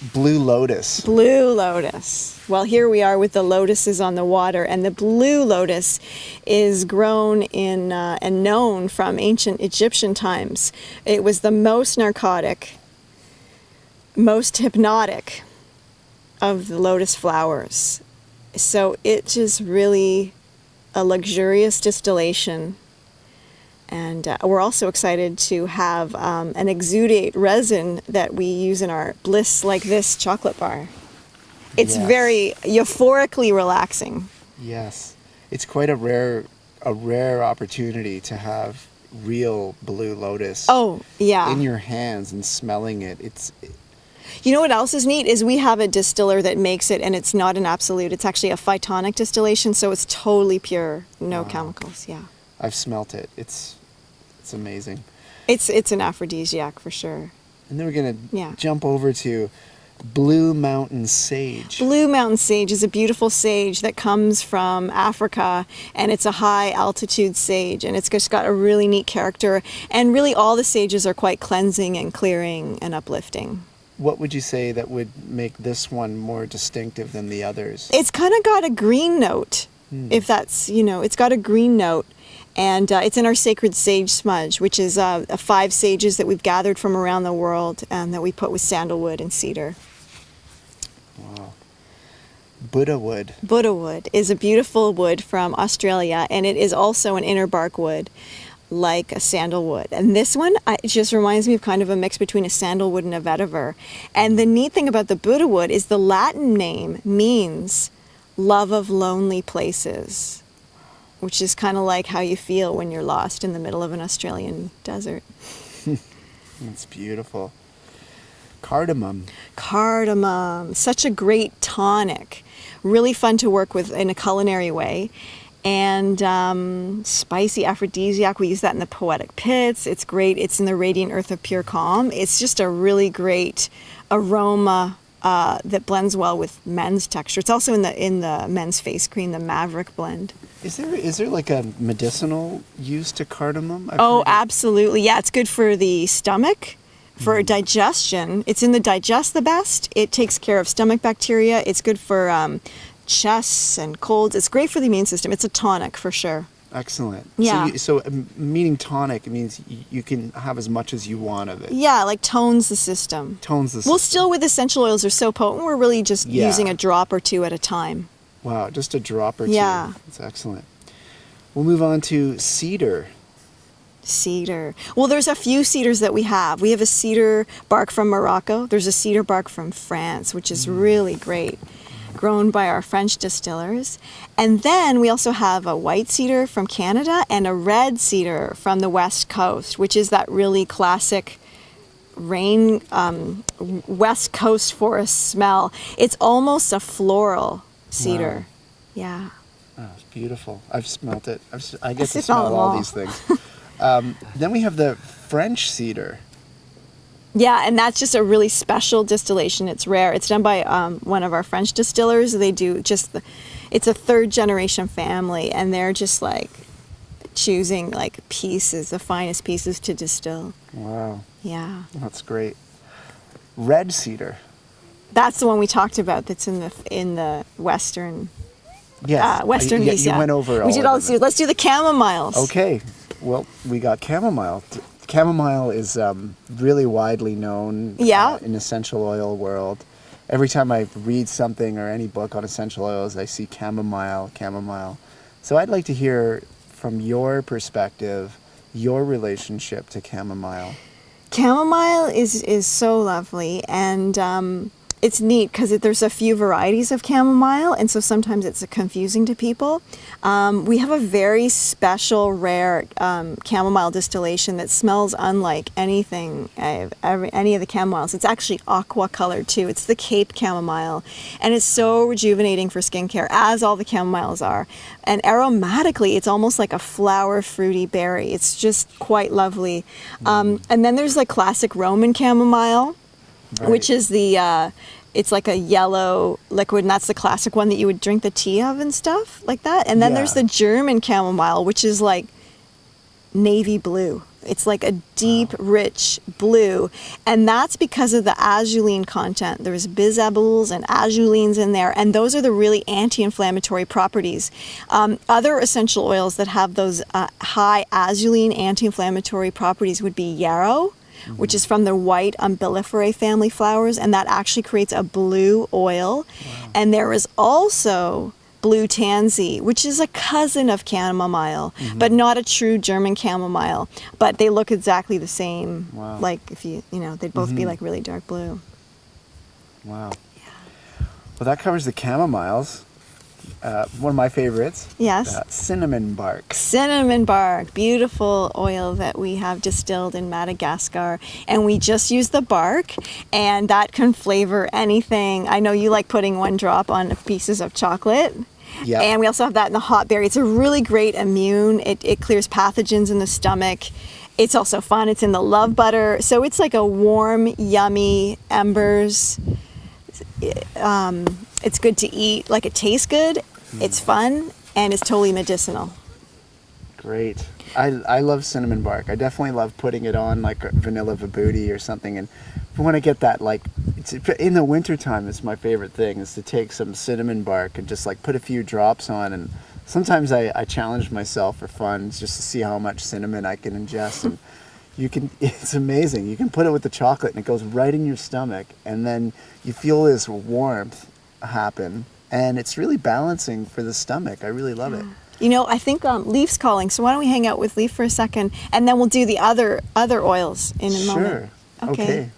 Blue Lotus. Blue lotus. Well, here we are with the lotuses on the water, and the blue lotus is grown in and known from ancient Egyptian times. It was the most narcotic, most hypnotic of the lotus flowers. So it is really a luxurious distillation. And we're also excited to have an exudate resin that we use in our Bliss Like This chocolate bar. It's very euphorically relaxing. Yes. It's quite a rare opportunity to have real blue lotus in your hands and smelling it. You know what else is neat is we have a distiller that makes it, and it's not an absolute. It's actually a phytonic distillation, so it's totally pure, no chemicals. Yeah. I've smelt it. It's amazing. It's an aphrodisiac for sure. And then we're going to jump over to Blue Mountain Sage. Blue Mountain Sage is a beautiful sage that comes from Africa, and it's a high altitude sage, and it's just got a really neat character. And really all the sages are quite cleansing and clearing and uplifting. What would you say that would make this one more distinctive than the others? It's kind of got a green note, if that's, it's got a green note. And it's in our sacred sage smudge, which is 5 sages that we've gathered from around the world and that we put with sandalwood and cedar. Wow. Buddha wood. Buddha wood is a beautiful wood from Australia, and it is also an inner bark wood, like a sandalwood. And this one, it just reminds me of kind of a mix between a sandalwood and a vetiver. And the neat thing about the Buddha wood is the Latin name means love of lonely places, which is kind of like how you feel when you're lost in the middle of an Australian desert. It's beautiful. Cardamom. Cardamom, such a great tonic. Really fun to work with in a culinary way. And spicy aphrodisiac, we use that in the poetic pits. It's great. It's in the radiant earth of pure calm. It's just a really great aroma that blends well with men's texture. It's also in the men's face cream, the Maverick blend. Is there like a medicinal use to cardamom? Absolutely. Yeah, it's good for the stomach, for digestion. It's in the digest the best. It takes care of stomach bacteria. It's good for chests and colds. It's great for the immune system. It's a tonic for sure. Excellent. Yeah. So meaning tonic, it means you can have as much as you want of it. Yeah, like tones the system. Well, still with essential oils are so potent, we're really just using a drop or two at a time. Wow, just a drop or two. Yeah. That's excellent. We'll move on to cedar. Cedar. Well, there's a few cedars that we have. We have a cedar bark from Morocco. There's a cedar bark from France, which is really great, grown by our French distillers. And then we also have a white cedar from Canada and a red cedar from the West Coast, which is that really classic West Coast forest smell. It's almost a floral cedar. Wow. Yeah. Oh, it's beautiful. I've smelt it. I get to smell all these things. Then we have the French cedar. Yeah, and that's just a really special distillation. It's rare. It's done by one of our French distillers. They do it's a 3rd generation family, and they're just like choosing like pieces, the finest pieces to distill. Wow. Yeah. That's great. Red cedar. That's the one we talked about. That's in the western. Yes. Western you went over. We did all the. Let's do the chamomiles. Okay. Well, we got chamomile. Chamomile is really widely known in essential oil world. Every time I read something or any book on essential oils, I see chamomile. So I'd like to hear from your perspective, your relationship to chamomile. Chamomile is so lovely, and it's neat because there's a few varieties of chamomile, and so sometimes it's confusing to people. We have a very special, rare chamomile distillation that smells unlike anything, any of the chamomiles. It's actually aqua colored too. It's the Cape chamomile, and it's so rejuvenating for skincare, as all the chamomiles are. And aromatically, it's almost like a flower, fruity berry. It's just quite lovely. And then there's like classic Roman chamomile. Right. Which is it's like a yellow liquid, and that's the classic one that you would drink the tea of and stuff like that. And then there's the German chamomile, which is like navy blue. It's like a deep, rich blue. And that's because of the azulene content. There's bisabols and azulines in there, and those are the really anti-inflammatory properties. Other essential oils that have those high azulene anti-inflammatory properties would be yarrow, which is from the white umbelliferae family flowers, and that actually creates a blue oil. Wow. And there is also blue tansy, which is a cousin of chamomile, but not a true German chamomile. But they look exactly the same. Wow. Like if they'd both be like really dark blue. Wow. Yeah. Well, that covers the chamomiles. One of my favorites. Yes. Cinnamon bark. Cinnamon bark, beautiful oil that we have distilled in Madagascar, and we just use the bark, and that can flavor anything. I know you like putting one drop on pieces of chocolate. Yeah. And we also have that in the hot berry. It's a really great immune. It clears pathogens in the stomach. It's also fun. It's in the love butter. So it's like a warm, yummy embers. It's good to eat. Like, it tastes good. It's fun, and it's totally medicinal. Great. I love cinnamon bark. I definitely love putting it on like a vanilla vibooty or something. And if I want to get that, like, in the wintertime, it's my favorite thing is to take some cinnamon bark and just like put a few drops on. And sometimes I challenge myself for fun just to see how much cinnamon I can ingest. And it's amazing. You can put it with the chocolate and it goes right in your stomach. And then you feel this warmth happen. And it's really balancing for the stomach. I really love it. I think Leaf's calling, so why don't we hang out with Leaf for a second, and then we'll do the other oils in a moment. Sure. Okay.